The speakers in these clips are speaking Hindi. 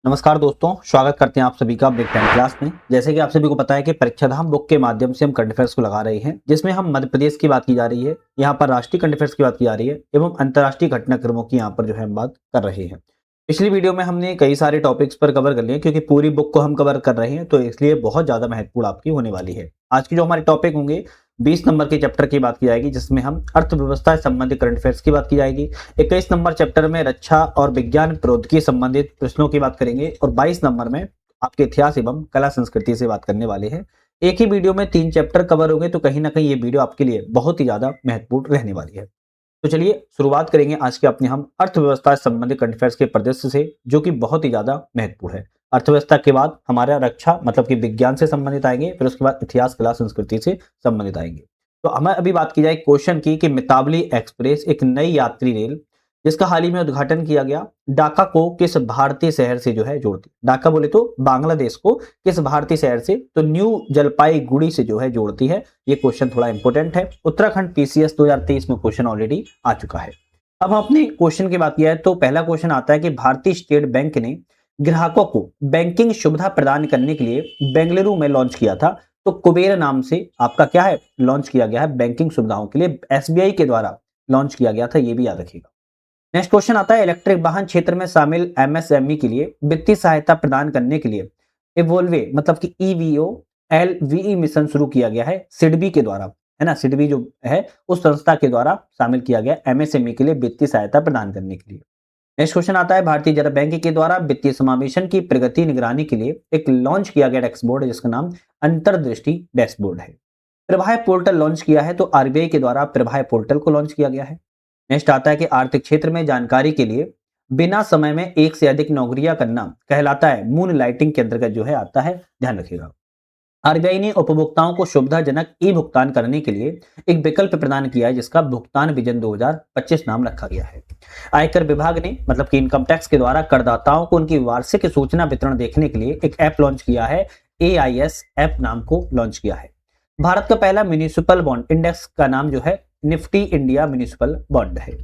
नमस्कार दोस्तों, स्वागत करते हैं आप सभी का बिग टाइम क्लास में। जैसे कि आप सभी को पता है कि परीक्षाधाम बुक के माध्यम से हम करंट अफेयर्स को लगा रहे हैं, जिसमें हम मध्य प्रदेश की बात की जा रही है, यहाँ पर राष्ट्रीय करंट अफेयर्स की बात की जा रही है एवं अंतर्राष्ट्रीय घटनाक्रमों की यहाँ पर जो है हम बात कर रहे हैं। पिछली वीडियो में हमने कई सारे टॉपिक्स पर कवर कर लिए क्योंकि पूरी बुक को हम कवर कर रहे हैं, तो इसलिए बहुत ज्यादा महत्वपूर्ण आपकी होने वाली है। आज की जो हमारे टॉपिक होंगे 20 नंबर के चैप्टर की बात की जाएगी, जिसमें हम अर्थव्यवस्था से संबंधित करंट अफेयर्स की बात की जाएगी। 21 नंबर चैप्टर में रक्षा और विज्ञान प्रौद्योगिकी संबंधित प्रश्नों की बात करेंगे और 22 नंबर में आपके इतिहास एवं कला संस्कृति से बात करने वाले हैं। एक ही वीडियो में 3 चैप्टर कवर होंगे, तो कहीं ना कहीं ये वीडियो आपके लिए बहुत ही ज्यादा महत्वपूर्ण रहने वाली है। तो चलिए शुरुआत करेंगे आज के अपने हम अर्थव्यवस्था से संबंधित करंट अफेयर्स के परिदृश्य से, जो कि बहुत ही ज्यादा महत्वपूर्ण है। अर्थव्यवस्था के बाद हमारा रक्षा मतलब कि विज्ञान से संबंधित आएंगे, फिर उसके बाद इतिहास कला संस्कृति से संबंधित आएंगे। तो हमें अभी बात की जाए क्वेश्चन की कि मितावली एक्सप्रेस एक नई यात्री रेल जिसका हाल ही में उद्घाटन किया गया, ढाका को किस भारतीय शहर से जो है जोड़ती। ढाका बोले तो बांग्लादेश को किस भारतीय शहर से, तो न्यू जलपाईगुड़ी से जो है जोड़ती है। ये क्वेश्चन थोड़ा इंपॉर्टेंट है। उत्तराखंड पीसीएस 2023 में क्वेश्चन ऑलरेडी आ चुका है। अब हम अपने क्वेश्चन की बात किया है तो पहला क्वेश्चन आता है कि भारतीय स्टेट बैंक ने ग्राहकों को बैंकिंग सुविधा प्रदान करने के लिए बेंगलुरु में लॉन्च किया था। तो कुबेर नाम से आपका क्या है लॉन्च किया गया है बैंकिंग सुविधाओं के लिए, एसबीआई के द्वारा लॉन्च किया गया था, ये भी याद रखिएगा। नेक्स्ट क्वेश्चन आता है इलेक्ट्रिक वाहन क्षेत्र में शामिल एमएसएमई के लिए वित्तीय सहायता प्रदान करने के लिए इवोल्वे मतलब कि ईवीओ एलवीई मिशन शुरू किया गया है सिडबी के द्वारा, है ना। सिडबी जो है उस संस्था के द्वारा शामिल किया गया एमएसएमई के लिए वित्तीय सहायता प्रदान करने के लिए। नेक्स्ट क्वेश्चन आता है भारतीय रिजर्व बैंक के द्वारा वित्तीय समावेशन की प्रगति निगरानी के लिए एक लॉन्च किया गया डैशबोर्ड है, जिसका नाम अंतर्दृष्टि डैशबोर्ड है। प्रभाय पोर्टल लॉन्च किया है, तो आरबीआई के द्वारा प्रभाय पोर्टल को लॉन्च किया गया है। नेक्स्ट आता है कि आर्थिक क्षेत्र में जानकारी के लिए बिना समय में एक से अधिक नौकरियां करना कहलाता है मून लाइटिंग के अंतर्गत जो है आता है, ध्यान रखिएगा। आरबीआई ने उपभोक्ताओं को सुविधाजनक ई भुगतान करने के लिए एक विकल्प प्रदान किया है, जिसका भुगतान विजन 2025 नाम रखा गया है। आयकर विभाग ने मतलब कि इनकम टैक्स के द्वारा करदाताओं को उनकी वार्षिक सूचना वितरण देखने के लिए एक ऐप लॉन्च किया है, एआईएस ऐप नाम को लॉन्च किया है। भारत का पहला म्यूनिसिपल बॉन्ड इंडेक्स का नाम जो है निफ्टी इंडिया म्यूनिसिपल बॉन्ड है।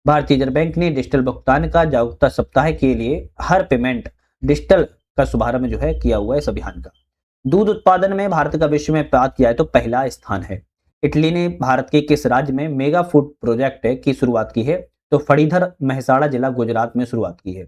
भारतीय रिजर्व बैंक ने डिजिटल भुगतान का जागरूकता सप्ताह के लिए हर पेमेंट डिजिटल का शुभारंभ जो है किया हुआ है इस अभियान का। दूध उत्पादन में भारत का विश्व में बात किया है तो पहला स्थान है। इटली ने भारत के किस राज्य में मेगा फूड प्रोजेक्ट की शुरुआत की है, तो फणीधर मेहसाणा जिला गुजरात में शुरुआत की है।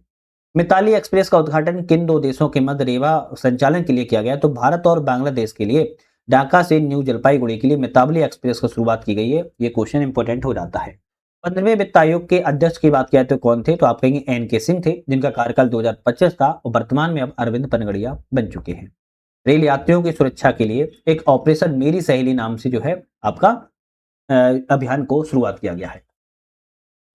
मिताली एक्सप्रेस का उद्घाटन किन दो देशों के मध्य रेवा संचालन के लिए किया गया, तो भारत और बांग्लादेश के लिए ढाका से न्यू जलपाईगुड़ी के लिए मितावली एक्सप्रेस की शुरुआत की गई है। ये क्वेश्चन इंपॉर्टेंट हो जाता है। 15वें वित्त आयोग के अध्यक्ष की बात किया तो कौन थे, तो आप कहेंगे एन के सिंह थे, जिनका कार्यकाल 2025 था और वर्तमान में अब अरविंद पनगड़िया बन चुके हैं। रेल यात्रियों की सुरक्षा के लिए एक ऑपरेशन मेरी सहेली नाम से जो है आपका अभियान को शुरुआत किया गया है।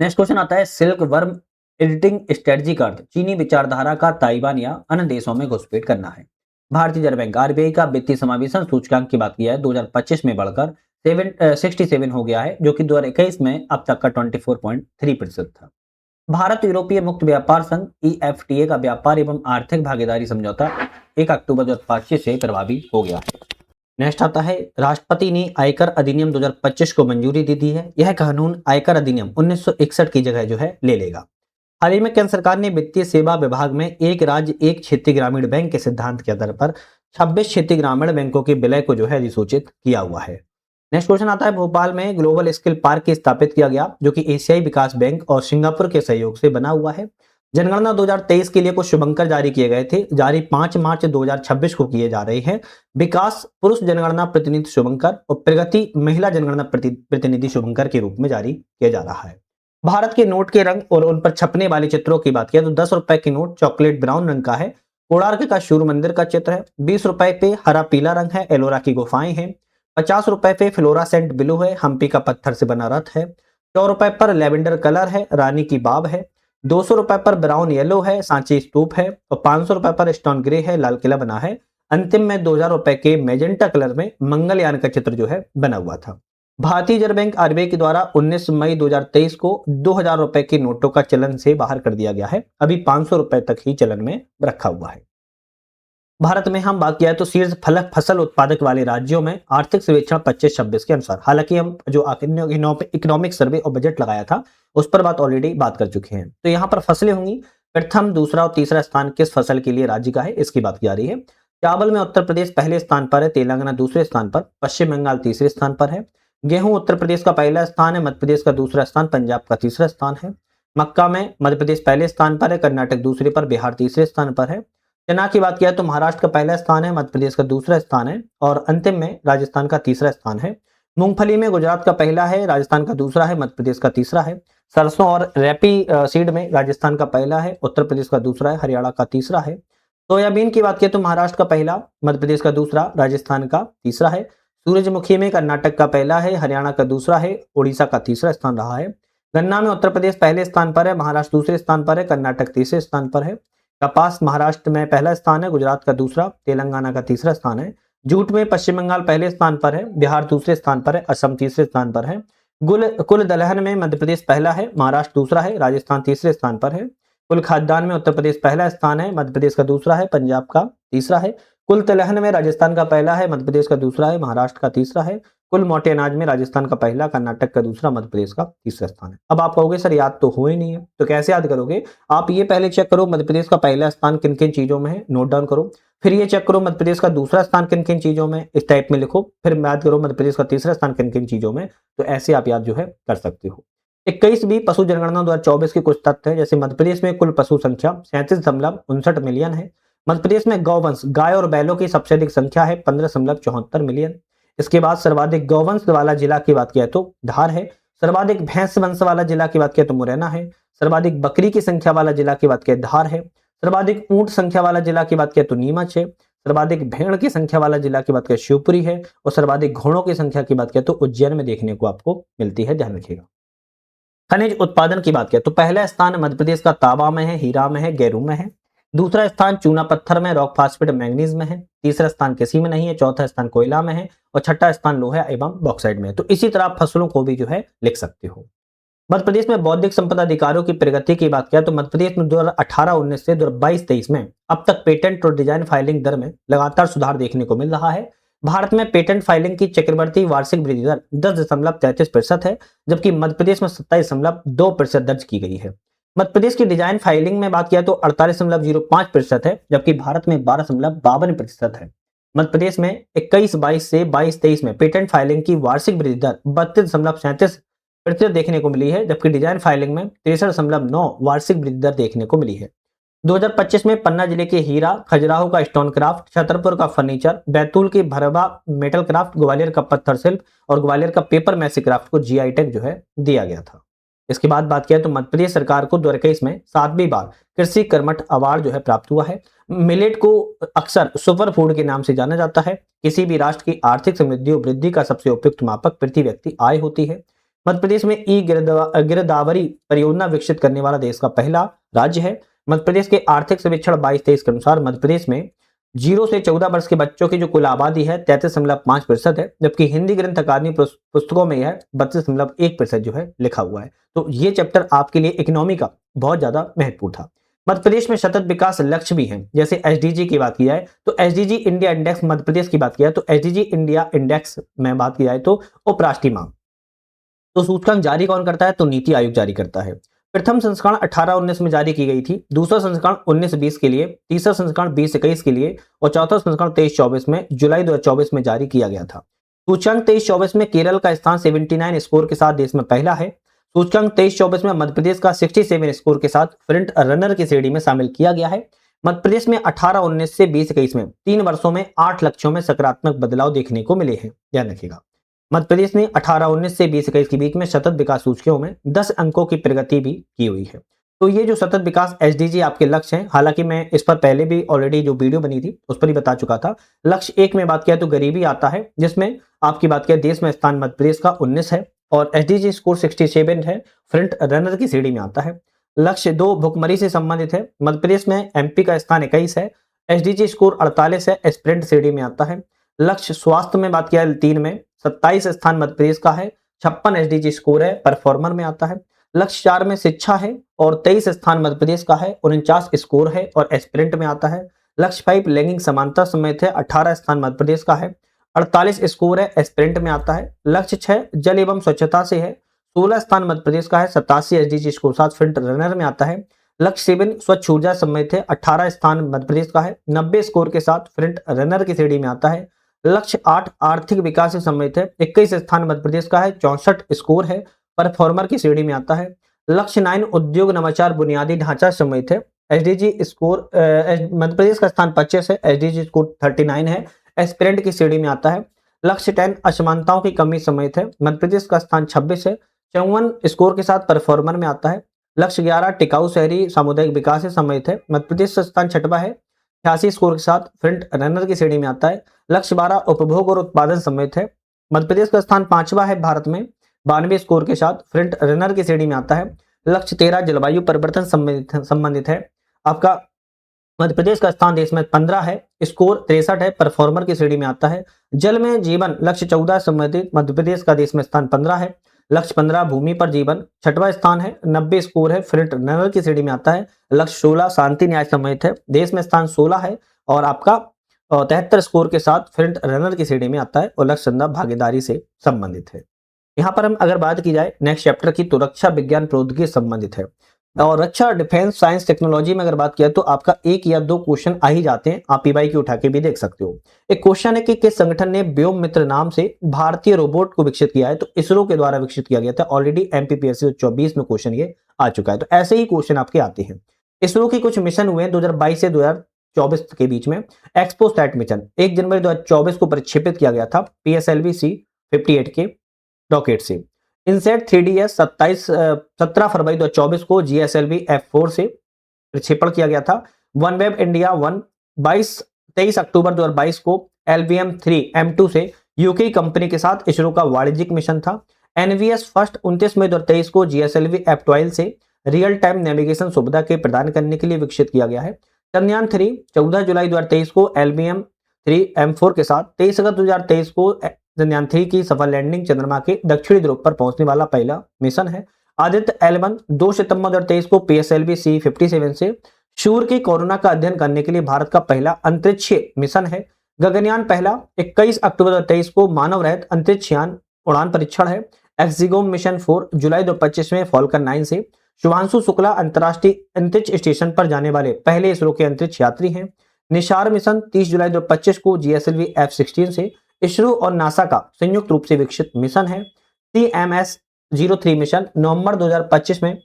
नेक्स्ट क्वेश्चन आता है सिल्क वर्म एडिटिंग स्ट्रेटजी का अर्थ चीनी विचारधारा का ताइवान या अन्य देशों में घुसपैठ करना है। भारतीय रिजर्व बैंक आरबीआई का वित्तीय समावेशन सूचकांक की बात किया है 2025 में बढ़कर 67 हो गया है, जो कि 2021 में अब तक का 24.3% था। भारत यूरोपीय मुक्त व्यापार संघ ईएफटीए का व्यापार एवं आर्थिक भागीदारी समझौता 1 अक्टूबर 2025 से प्रभावी हो गया है। नेक्स्ट आता है राष्ट्रपति ने आयकर अधिनियम 2025 को मंजूरी दे दी है। यह कानून आयकर अधिनियम 1961 की जगह जो है ले लेगा। हाल ही में केंद्र सरकार ने वित्तीय सेवा विभाग में एक राज्य एक क्षेत्रीय ग्रामीण बैंक के सिद्धांत के आधार पर 26 क्षेत्रीय ग्रामीण बैंकों के विलय को जो है अधिसूचित किया हुआ है। नेक्स्ट क्वेश्चन आता है भोपाल में ग्लोबल स्किल पार्क स्थापित किया गया, जो कि एशियाई विकास बैंक और सिंगापुर के सहयोग से बना हुआ है। जनगणना 2023 के लिए कुछ शुभंकर जारी किए गए थे, जारी 5 मार्च 2026 को किए जा रहे हैं। विकास पुरुष जनगणना प्रतिनिधि शुभंकर और प्रगति महिला जनगणना प्रतिनिधि शुभंकर के रूप में जारी किया जा रहा है। भारत के नोट के रंग और उन पर छपने वाले चित्रों की बात किया तो 10 रुपए के नोट चॉकलेट ब्राउन रंग का है, कोणार्क का सूर्य मंदिर का चित्र है। 20 रुपए पे हरा पीला रंग है, एलोरा की गुफाएं हैं। 50 रुपए पे फ्लोरासेंट ब्लू है, हम्पी का पत्थर से बना रथ है। 100 रुपए पर लेवेंडर कलर है, रानी की बाब है। 200 रुपए पर ब्राउन येलो है, सांची स्तूप है। और 500 रुपए पर स्टोन ग्रे है, लाल किला बना है। अंतिम में 2000 रुपए के मेजेंटा कलर में मंगलयान का चित्र जो है बना हुआ था। भारतीय रिजर्व बैंक आरबीआई के द्वारा 19 मई 2023 को 2000 रुपए के नोटों का चलन से बाहर कर दिया गया है। अभी 500 रुपए तक ही चलन में रखा हुआ है। भारत में हम बात किया तो शीर्ष फलक फसल उत्पादक वाले राज्यों में आर्थिक सर्वेक्षण 25-26 के अनुसार, हालांकि हम जो इकोनॉमिक सर्वे और बजट लगाया था उस पर बात ऑलरेडी बात कर चुके हैं। तो यहाँ पर फसलें होंगी प्रथम, दूसरा और तीसरा स्थान किस फसल के लिए राज्य का है, इसकी बात की जा रही है। चावल में उत्तर प्रदेश पहले स्थान पर है, तेलंगाना दूसरे स्थान पर, पश्चिम बंगाल तीसरे स्थान पर है। गेहूं उत्तर प्रदेश का पहला स्थान है, मध्य प्रदेश का दूसरा स्थान, पंजाब का तीसरा स्थान है। मक्का में मध्य प्रदेश पहले स्थान पर है, कर्नाटक दूसरे पर, बिहार तीसरे स्थान पर है। चना की बात किया तो महाराष्ट्र का पहला स्थान है, मध्य प्रदेश का दूसरा स्थान है और अंतिम में राजस्थान का तीसरा स्थान है। मूंगफली में गुजरात का पहला है, राजस्थान का दूसरा है, मध्य प्रदेश का तीसरा है। सरसों और रैपी सीड में राजस्थान का पहला है, उत्तर प्रदेश का दूसरा है, हरियाणा का तीसरा है। सोयाबीन की बात करें तो महाराष्ट्र का पहला, मध्य प्रदेश का दूसरा, राजस्थान का तीसरा है। सूरजमुखी में कर्नाटक का पहला है, हरियाणा का दूसरा है, उड़ीसा का तीसरा स्थान रहा है। गन्ना में उत्तर प्रदेश पहले स्थान पर है, महाराष्ट्र दूसरे स्थान पर है, कर्नाटक तीसरे स्थान पर है। कपास महाराष्ट्र में पहला स्थान है, गुजरात का दूसरा, तेलंगाना का तीसरा स्थान है। जूट में पश्चिम बंगाल पहले स्थान पर है, बिहार दूसरे स्थान पर है, असम तीसरे स्थान पर है। कुल दलहन में मध्य प्रदेश पहला है, महाराष्ट्र दूसरा है, राजस्थान तीसरे स्थान पर है। कुल खाद्यान्न में उत्तर प्रदेश पहला स्थान है, मध्य प्रदेश का दूसरा है, पंजाब का तीसरा है। कुल तिलहन में राजस्थान का पहला है, मध्य प्रदेश का दूसरा है, महाराष्ट्र का तीसरा है। कुल मोटे अनाज में राजस्थान का पहला, कर्नाटक का दूसरा, मध्य प्रदेश का तीसरा स्थान है। अब आप कहोगे सर याद तो हुए नहीं है, तो कैसे याद करोगे? आप ये पहले चेक करो मध्य प्रदेश का पहला स्थान किन किन चीजों में है, नोट डाउन करो। फिर ये चेक करो मध्य प्रदेश का दूसरा स्थान किन किन चीजों में, इस टाइप में लिखो। फिर याद करो मध्य प्रदेश का तीसरा स्थान किन किन चीजों में, तो ऐसे आप याद जो है कर सकते हो। 21वीं पशु जनगणना 2024 के कुछ तथ्य हैं, जैसे मध्य प्रदेश में कुल पशु संख्या 37.59 मिलियन है। मध्य प्रदेश में गौवंश, गाय और बैलों की सबसे अधिक संख्या है 15.74 मिलियन। इसके बाद सर्वाधिक गौवंश वाला जिला की बात किया तो धार है। सर्वाधिक भैंस वंश वाला जिला की बात किया तो मुरैना है। सर्वाधिक बकरी की संख्या वाला जिला की बात किया धार है। सर्वाधिक ऊंट संख्या वाला जिला की बात किया तो नीमच है। सर्वाधिक भेड़ की संख्या वाला जिला की बात किया शिवपुरी है। और सर्वाधिक घोड़ों की संख्या की बात किया तो उज्जैन में देखने को आपको मिलती है, ध्यान रखिएगा। खनिज उत्पादन की बात किया तो पहला स्थान मध्य प्रदेश का तांबा में है, हीरा में है, गेरू में है। दूसरा स्थान चूना पत्थर में, रॉक फास्फेट, मैंगनीज में है। तीसरा स्थान किसी में नहीं है। चौथा स्थान कोयला में है और छठा स्थान लोहा एवं बॉक्साइट में है। तो इसी तरह आप फसलों को भी जो है लिख सकते हो। मध्य प्रदेश में बौद्धिक संपदा अधिकारों की प्रगति की बात किया तो मध्य प्रदेश में 2018-19 से 2022-23 में अब तक पेटेंट और डिजाइन फाइलिंग दर में लगातार सुधार देखने को मिल रहा है। भारत में पेटेंट फाइलिंग की चक्रवर्ती वार्षिक वृद्धि दर 10.33% है, जबकि मध्य प्रदेश में 27.2% दर्ज की गई है। मध्य प्रदेश की डिजाइन फाइलिंग में बात किया तो 48.05% है, जबकि भारत में 12.52% है। मध्य प्रदेश में 21-22 से 22-23 में पेटेंट फाइलिंग की वार्षिक वृद्धि दर 32.37% देखने को मिली है, जबकि डिजाइन फाइलिंग में 63.9 वार्षिक वृद्धि दर देखने को मिली है। 2025 में पन्ना जिले के हीरा, खजुराहो का स्टोन क्राफ्ट, छतरपुर का फर्नीचर, बैतूल की भरवा मेटल क्राफ्ट, ग्वालियर का पत्थर शिल्प और ग्वालियर का पेपर मैसी क्राफ्ट को जीआई टैग जो है दिया गया था। इसके बाद बात किया तो मध्य प्रदेश सरकार को 2021 में 7वीं बार कृषि कर्मठ अवार्ड जो है प्राप्त हुआ है। मिलेट को अक्सर सुपर फूड के नाम से जाना जाता है। किसी भी राष्ट्र की आर्थिक समृद्धि और वृद्धि का सबसे उपयुक्त मापक प्रति व्यक्ति आय होती है। मध्य प्रदेश में ई गिरदावरी परियोजना विकसित करने वाला देश का पहला राज्य है। मध्य प्रदेश के आर्थिक सर्वेक्षण 22-23 के अनुसार मध्य प्रदेश में 0 से 14 वर्ष के बच्चों की जो कुल आबादी है 33.5% है, जबकि हिंदी ग्रंथ अकादमी पुस्तकों में यह 32.1% जो है लिखा हुआ है। तो ये चैप्टर आपके लिए इकोनॉमी का बहुत ज्यादा महत्वपूर्ण था। मध्य प्रदेश में सतत विकास लक्ष्य भी हैं, जैसे एसडीजी की बात की जाए तो SDG India index Madhya Pradesh की बात किया तो एसडीजी इंडिया इंडेक्स में बात की जाए तो उपराष्ट्रीय मांग तो सूचकांक जारी कौन करता है, तो नीति आयोग जारी करता है। प्रथम संस्करण 18-19 में जारी की गई थी, दूसरा संस्करण 19-20 के लिए, तीसरा संस्करण 20-21 के लिए और चौथा संस्करण 23-24 में जुलाई 2024 में जारी किया गया था। सूचकांक 23-24 में केरल का स्थान 79 स्कोर के साथ देश में पहला है। सूचकांक 23-24 में मध्य प्रदेश का 67 स्कोर के साथ फ्रंट रनर की श्रेणी में शामिल किया गया है। मध्य प्रदेश में 18-19 से 20-21 में 3 वर्षों में 8 लक्ष्यों में सकारात्मक बदलाव देखने को मिले हैं, ध्यान रखिएगा। मध्य प्रदेश ने 18-19 से 20-21 के बीच में सतत विकास सूचकांकों में 10 अंकों की प्रगति भी की हुई है। तो ये जो सतत विकास एसडीजी आपके लक्ष्य हैं, हालांकि मैं इस पर पहले भी ऑलरेडी जो वीडियो बनी थी उस पर ही बता चुका था। लक्ष्य 1 में बात किया तो गरीबी आता है, जिसमें आपकी बात किया देश में स्थान मध्य प्रदेश का 19 है और एसडीजी स्कोर 67 है, फ्रंट रनर की श्रेणी में आता है। लक्ष्य 2 भुखमरी से संबंधित है, मध्य प्रदेश में एमपी का स्थान 21 है, एसडीजी स्कोर 48 है, स्प्रिंट श्रेणी में आता है। लक्ष्य स्वास्थ्य में बात किया 3 में 27 स्थान मध्य प्रदेश का है, 56 एसडीजी स्कोर है, परफॉर्मर में आता है। लक्ष्य 4 में शिक्षा है और 23 स्थान मध्य प्रदेश का है, 49 स्कोर है और एस्पिरेंट में आता है। लक्ष्य 5 लैंगिक समानता समेत है, 18 स्थान मध्य प्रदेश का है, 48 स्कोर है, एस्पिरेंट में आता है। लक्ष्य 6 जल एवं स्वच्छता से है, 16 स्थान मध्य प्रदेश का है, 87 एसडीजी स्कोर साथ फ्रंट रनर में आता है। लक्ष्य 7 स्वच्छ ऊर्जा सम्मिलित है, 18 स्थान मध्य प्रदेश का है, 90 स्कोर के साथ फ्रंट रनर की श्रेणी में आता है। लक्ष्य 8 आर्थिक विकास से सम्मिलित है, 21 स्थान मध्य प्रदेश का है, 64 स्कोर है, परफॉर्मर की श्रेणी में आता है। लक्ष्य 9 उद्योग नवाचार बुनियादी ढांचा सम्मिलित है, एसडीजी स्कोर मध्य प्रदेश का स्थान 25 है, एसडीजी स्कोर 39 है, एस्पिरेंट की श्रेणी में आता है। लक्ष्य 10 असमानताओं की कमी सम्मिलित है, मध्य प्रदेश का स्थान 26 है, 54 स्कोर के साथ परफॉर्मर में आता है। लक्ष्य 11 टिकाऊ शहरी सामुदायिक विकास से सम्मिलित है, मध्य प्रदेश का स्थान 6वां है, 86 स्कोर के साथ फ्रंट रनर की श्रेणी में आता है। लक्ष्य 12 उपभोग और उत्पादन सम्मिलित है, मध्य प्रदेश का स्थान 5वां है भारत में, 92 स्कोर के साथ फ्रंट रनर की श्रेणी में आता है। लक्ष्य 13 जलवायु परिवर्तन संबंधित है, आपका मध्य प्रदेश का स्थान देश में 15 है, स्कोर 63 है, परफॉर्मर की श्रेणी में आता है। जल में जीवन लक्ष्य 14 संबंधित, मध्य प्रदेश का देश में स्थान 15 है। लक्ष्य 15 भूमि पर जीवन 6वां स्थान है, 90 स्कोर है, फ्रंट रनर की श्रेणी में आता है। लक्ष्य 16 शांति न्याय संबंधित है, देश में स्थान 16 है और आपका 73 स्कोर के साथ फ्रंट रनर की श्रेणी में आता है और लक्ष्य 15 भागीदारी से संबंधित है। यहाँ पर हम अगर बात की जाए नेक्स्ट चैप्टर की, तो रक्षा विज्ञान प्रौद्योगिकी से संबंधित है और रक्षा डिफेंस साइंस टेक्नोलॉजी में अगर बात किया तो आपका 1 या 2 क्वेश्चन आ ही जाते हैं, आप पीवाई की उठा के भी देख सकते हो। एक क्वेश्चन है कि किस संगठन ने व्योम मित्र नाम से भारतीय रोबोट को विकसित किया है, तो इसरो के द्वारा विकसित किया गया था। ऑलरेडी एमपीपीएससी 24 में क्वेश्चन ये आ चुका है, तो ऐसे ही क्वेश्चन आपके आते हैं। इसरो के कुछ मिशन हुए हैं 2022 से 2024 के बीच में। एक्सपोसैट मिशन 1 जनवरी 2024 को प्रक्षेपित किया गया था PSLV-C58 के रॉकेट से। इनसेट 3DS 17 फरवरी 2024 को GSLV F4 से प्रक्षेपण किया गया था। वनवेब इंडिया 1 23 अक्टूबर 2022 को LVM-3 M2 से यूके कंपनी के साथ इसरो का वाणिज्यिक मिशन था। NVS फर्स्ट 29 मई 2023 को GSLV F12 से रियल टाइम नेविगेशन सुविधा के प्रदान करने के लिए विकसित किया गया है। चंद्रयान 3 14 जुलाई 2023 को LVM-3 M4 के साथ 23 अगस्त 2023 को चंद्रयान 3 की सफल लैंडिंग चंद्रमा के दक्षिणी ध्रुव पर पहुंचने वाला पहला मिशन है। आदित्य L1 2 सितंबर 2023 को PSLV-C57 से सूर्य की कोरोना का अध्ययन करने के लिए भारत का पहला अंतरिक्ष मिशन है। गगनयान पहला 21 अक्टूबर 2023 को मानव रहित अंतरिक्ष यान उड़ान परीक्षण है। एक्सिगोम मिशन 4 जुलाई 2025 में फॉल्कन 9 से शुभांशु शुक्ला अंतर्राष्ट्रीय अंतरिक्ष स्टेशन पर जाने वाले पहले इसरो के अंतरिक्ष यात्री हैं। निशार मिशन 30 जुलाई 2025 को GSLV F16 से इसरो और नासा का संयुक्त रूप से विकसित मिशन है। CMS-03 मिशन नवंबर 2025 में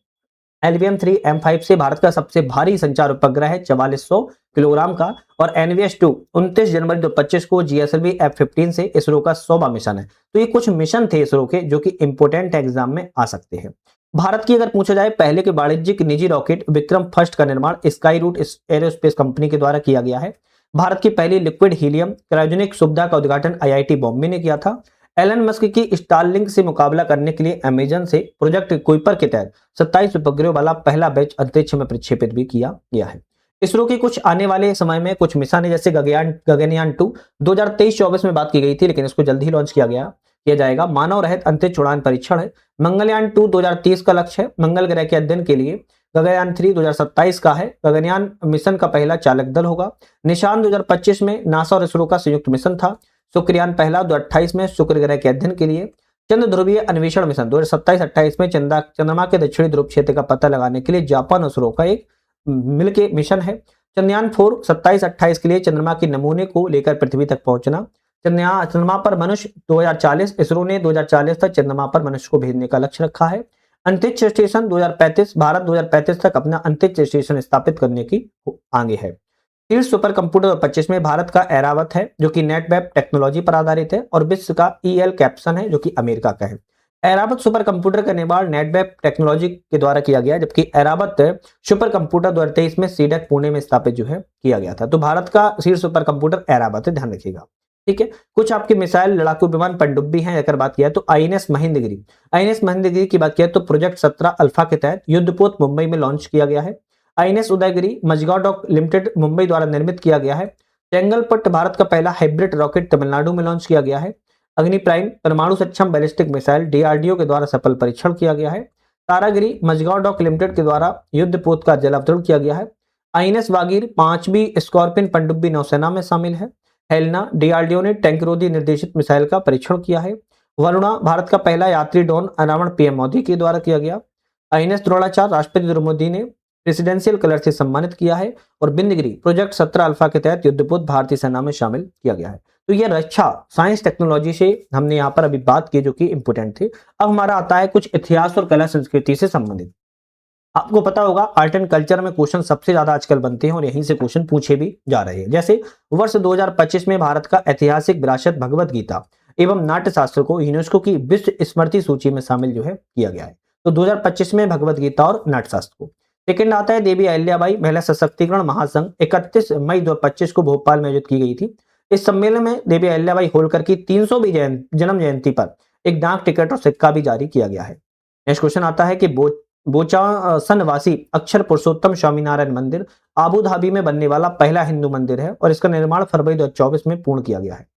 LVM-3 M5 से भारत का सबसे भारी संचार उपग्रह है 4400 किलोग्राम का, और NVS-2 29 जनवरी 2025 को GSLV F15 से इसरो का 100वां मिशन है। तो ये कुछ मिशन थे इसरो के जो कि इंपोर्टेंट एग्जाम में आ सकते हैं। भारत की अगर पूछा जाए पहले के वाणिज्यिक निजी रॉकेट विक्रम फर्स्ट का निर्माण स्काई रूट एरोस्पेस कंपनी के द्वारा किया गया है। भारत की पहली लिक्विड हीलियम क्रायोजेनिक सुविधा का उद्घाटन IIT बॉम्बे ने किया था। एलन मस्क की स्टारलिंक से मुकाबला करने के लिए अमेजन से प्रोजेक्ट कुइपर के तहत 27 उपग्रहों वाला पहला बैच अंतरिक्ष में प्रक्षेपित भी किया गया है। इसरो के कुछ आने वाले समय में कुछ मिशन है, जैसे गगनयान 2 2023-24 में बात की गई थी, लेकिन इसको जल्द ही लॉन्च किया जाएगा। मानव रहित अंतरिक्ष उड़ान परीक्षण है। मंगलयान 2 2030 का लक्ष्य है मंगल ग्रह के अध्ययन के लिए। गगनयान 3 2027 का है, गगनयान मिशन का पहला चालक दल होगा। निशान 2025 में नासा और इसरो का संयुक्त मिशन था। शुक्रयान पहला 2028 में शुक्र ग्रह के अध्ययन के लिए। चंद्र ध्रुवीय अन्वेषण मिशन 2027-28 में चंद्रमा के दक्षिणी ध्रुव क्षेत्र का पता लगाने के लिए जापान और इसरो का एक मिलके मिशन है। चंद्रयान 4 27-28 के लिए चंद्रमा के नमूने को लेकर पृथ्वी तक पहुंचना। चंद्रमा पर मनुष्य 2040, इसरो ने 2040 तक चंद्रमा पर मनुष्य को भेजने का लक्ष्य रखा है। अंतरिक्ष स्टेशन 2035, भारत 2035 तक अपना अंतरिक्ष स्टेशन स्थापित करने की आगे है। शीर्ष सुपर कंप्यूटर 2025 में भारत का एरावत है जो कि नेटवेब टेक्नोलॉजी पर आधारित है, और विश्व का EL कैप्सन है जो कि अमेरिका का है। एरावत सुपर कंप्यूटर का निर्माण नेटवेब टेक्नोलॉजी के द्वारा किया गया, जबकि एरावत सुपर कंप्यूटर 2023 में सीडेक पुणे में स्थापित जो है किया गया था। तो भारत का शीर्ष सुपर कंप्यूटर एरावत है, ध्यान रखिएगा। ठीक है, कुछ आपके मिसाइल लड़ाकू विमान पनडुब्बी हैं अगर बात किया तो INS महेंद्रगिरी की बात किया तो प्रोजेक्ट 17 अल्फा के तहत युद्धपोत मुंबई में लॉन्च किया गया है। INS Udaygiri Mazagon dock limited Mumbai द्वारा निर्मित किया गया है। चेंगलपट्ट भारत का पहला हाइब्रिड रॉकेट तमिलनाडु में लॉन्च किया गया है। अग्नि प्राइम परमाणु सक्षम बैलिस्टिक मिसाइल DRDO के द्वारा सफल परीक्षण किया गया है। तारागिरी मजगांव डॉक लिमिटेड के द्वारा युद्धपोत का जलावतरण किया गया है। INS वागीर 5वीं स्कॉर्पियन पनडुब्बी नौसेना में शामिल है। हेलना DRDO ने टैंकरोधी निर्देशित मिसाइल का परीक्षण किया है। वरुणा भारत का पहला यात्री ड्रोन अनावरण PM मोदी के द्वारा किया गया। INS द्रोणाचार्य राष्ट्रपति द्रौपदी मोदी ने प्रेसिडेंशियल कलर से सम्मानित किया है और बिंदगिरी प्रोजेक्ट 17 अल्फा के तहत युद्धपोत भारतीय सेना में शामिल किया गया है। तो ये रक्षा साइंस टेक्नोलॉजी से हमने यहाँ पर अभी बात की जो कि इंपोर्टेंट थी। अब हमारा आता है कुछ इतिहास और कला संस्कृति से संबंधित। आपको पता होगा आर्ट एंड कल्चर में क्वेश्चन सबसे ज्यादा आजकल बनते हैं और यहीं से क्वेश्चन पूछे भी जा रहे हैं। जैसे वर्ष 2025 में भारत का ऐतिहासिक विरासत भगवत गीता एवं नाट्य शास्त्र को यूनेस्को की विश्व स्मृति सूची में शामिल जो है किया गया है। तो 2025 में भगवत गीता और नाट्य शास्त्र को। सेकेंड आता है देवी अहिल्याबाई महिला सशक्तिकरण महासंघ 31 मई 2025 को भोपाल में आयोजित की गई थी। इस सम्मेलन में देवी अहिल्याबाई होलकर की 300वीं जन्म जयंती पर एक डाक टिकट और सिक्का भी जारी किया गया है। नेक्स्ट क्वेश्चन आता है कि बोचासन वासी अक्षर पुरुषोत्तम स्वामीनारायण मंदिर आबू धाबी में बनने वाला पहला हिंदू मंदिर है और इसका निर्माण फरवरी 2024 में पूर्ण किया गया है।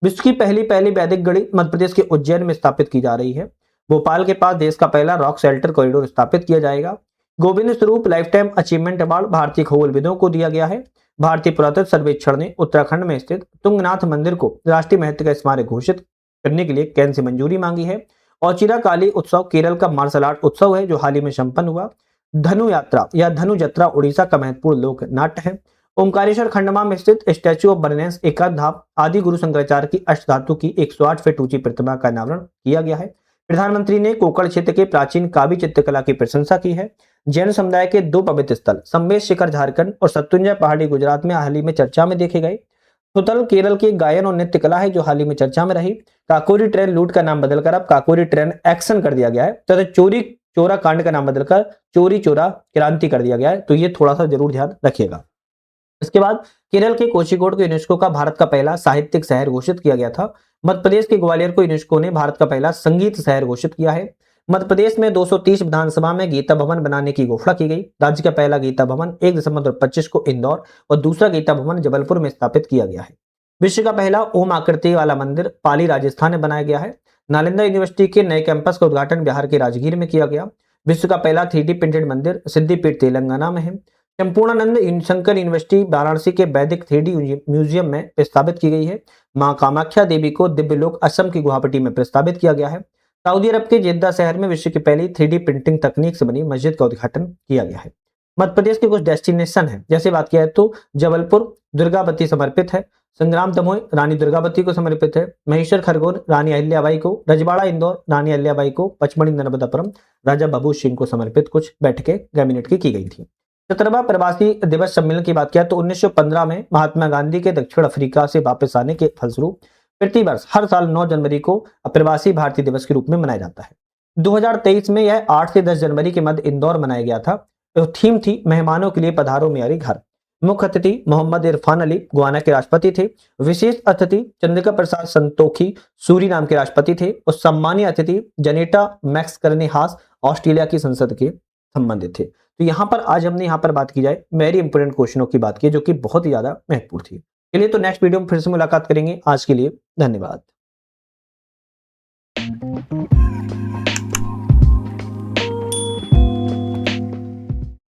विश्व की पहली वैदिक गढ़ी मध्य प्रदेश के उज्जैन में स्थापित की जा रही है। भोपाल के पास देश का पहला रॉक शेल्टर कॉरिडोर स्थापित किया जाएगा। Govind Swarup life time achievement award भारतीय खगोलविदों को दिया गया है। भारतीय पुरातत्व सर्वेक्षण ने उत्तराखंड में स्थित तुंगनाथ मंदिर को राष्ट्रीय महत्व का स्मारक घोषित करने के लिए केंद्र से मंजूरी मांगी है। औचिरा काली उत्सव केरल का मार्शल आर्ट उत्सव है जो हाल ही में संपन्न हुआ। धनु यात्रा या धनु जत्रा उड़ीसा का महत्वपूर्ण लोक नाट्य है। ओंकारेश्वर खंडवा में स्थित स्टैच्यू ऑफ बर्नेस एकाधाप आदि गुरु शंकराचार्य की अष्टधातु की 108 फीट ऊंची प्रतिमा का अनावरण किया गया है। प्रधानमंत्री ने कोकण क्षेत्र के प्राचीन काव्य चित्रकला की प्रशंसा की है। जैन समुदाय के 2 पवित्र स्थल संबेश शिखर झारखंड और सत्युंजय पहाड़ी गुजरात में हाल ही में चर्चा में देखे गए। सुतल केरल की गायन और नृत्य कला है जो हाल ही में चर्चा में रही। काकोरी ट्रेन लूट का नाम बदलकर अब काकोरी ट्रेन एक्शन कर दिया गया है तथा चोरी चोरा कांड का नाम बदलकर चोरी चोरा क्रांति कर दिया गया है। तो ये थोड़ा सा जरूर ध्यान रखिएगा। इसके बाद केरल के कोझिकोड को यूनेस्को का भारत का पहला साहित्यिक शहर घोषित किया गया था। मध्य प्रदेश के ग्वालियर को यूनेस्को ने भारत का पहला संगीत शहर घोषित किया है। मध्य प्रदेश में 230 विधानसभा में गीता भवन बनाने की घोषणा की गई। राज्य का पहला गीता भवन 1 दिसंबर 2025 को इंदौर और दूसरा गीता भवन जबलपुर में स्थापित किया गया है। विश्व का पहला ओम आकृति वाला मंदिर पाली राजस्थान में बनाया गया है। नालंदा यूनिवर्सिटी के नए कैंपस का उद्घाटन बिहार के राजगीर में किया गया। विश्व का पहला 3D प्रिंटेड मंदिर सिद्धिपीठ तेलंगाना में है। संपूर्णानंद शंकर यूनिवर्सिटी वाराणसी के वैदिक 3D म्यूजियम में प्रस्तावित की गई है। मां कामाख्या देवी को दिव्य लोक असम की गुवाहाटी में प्रस्तावित किया गया है। सऊदी अरब के जेद्दा शहर में विश्व की पहली 3D प्रिंटिंग तकनीक से बनी मस्जिद का उद्घाटन किया गया है। मध्य प्रदेश के कुछ डेस्टिनेशन है जैसे बात किया है तो जबलपुर दुर्गावती समर्पित है। संग्राम दमोह रानी दुर्गावती को समर्पित है। महेश्वर खरगोन रानी अहिल्याबाई को। रजवाड़ा इंदौर रानी अहिल्याबाई को। पचमढ़ी नर्मदापुरम राजा बाबू सिंह को समर्पित कुछ बैठकें कैबिनेट की गई थी। 17वां प्रवासी दिवस सम्मेलन की बात किया तो 1915 में महात्मा गांधी के दक्षिण अफ्रीका से वापस आने के फलस्वरूप प्रतिवर्ष हर साल 9 जनवरी को प्रवासी भारतीय दिवस के रूप में मनाया जाता है। 2023 में यह 8 से 10 जनवरी के मध्य इंदौर मनाया गया था। थीम थी मेहमानों के लिए पधारो मेरे घर। मुख्य अतिथि मोहम्मद इरफान अली गुयाना के राष्ट्रपति थे। विशेष अतिथि चंद्रिका प्रसाद संतोखी सूरीनाम के राष्ट्रपति थे और सम्मानीय अतिथि जनेटा मैक्स कर्नेहास ऑस्ट्रेलिया की संसद के संबंधित थे। तो यहाँ पर आज हमने यहाँ पर बात की जाए वेरी इंपोर्टेंट क्वेश्चनों की बात की जो कि बहुत ही ज्यादा महत्वपूर्ण थी। चलिए तो नेक्स्ट वीडियो में फिर से मुलाकात करेंगे। आज के लिए धन्यवाद।